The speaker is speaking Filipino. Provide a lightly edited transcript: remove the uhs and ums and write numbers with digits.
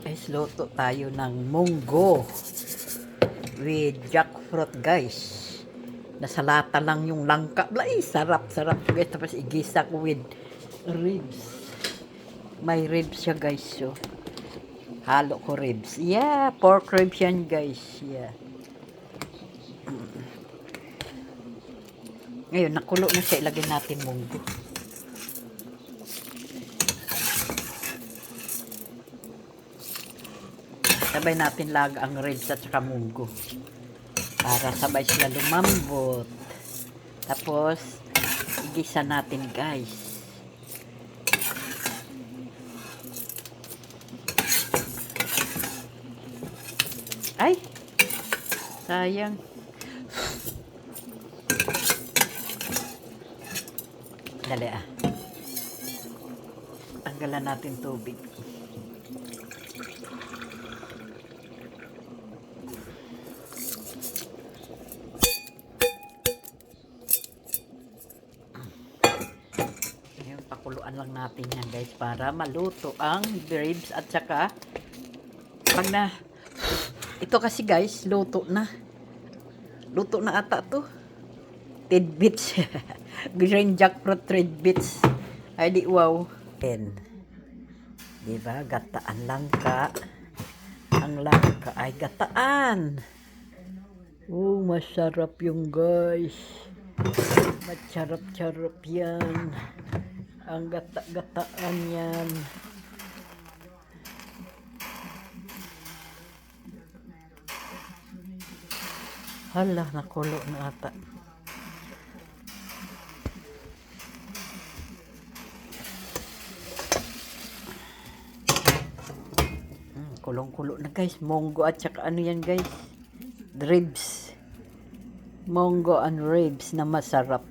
Guys, luto tayo ng munggo with jackfruit, guys. Nasa lata lang yung langka. Blay, sarap guys. Tapos igisa ko with ribs. May ribs siya, guys. So, halo ko ribs. Yeah, pork ribs yan, guys. Yeah. Ngayon, nakulo na siya. Ilagay natin munggo. Sabay natin laga ang ribs at saka munggo. Para sabay sila lumambot. Tapos, igisa natin, guys. Ay! Sayang. Dali ah. Tanggalan natin tubig. Pakuluan lang natin yan, guys, para maluto ang ribs at saka pag na ito kasi, guys, luto na ata to tidbits. Green jackfruit tidbits. Ay di wow. Diba, gataan langka. Ang langka ay gataan. Masarap yung, guys. Masarap yan. Ang gata-gataan yan. Hala, nakulo na ata. Kulong-kulo na, guys. Munggo at saka ano yan, guys? Ribs. Munggo and ribs na masarap.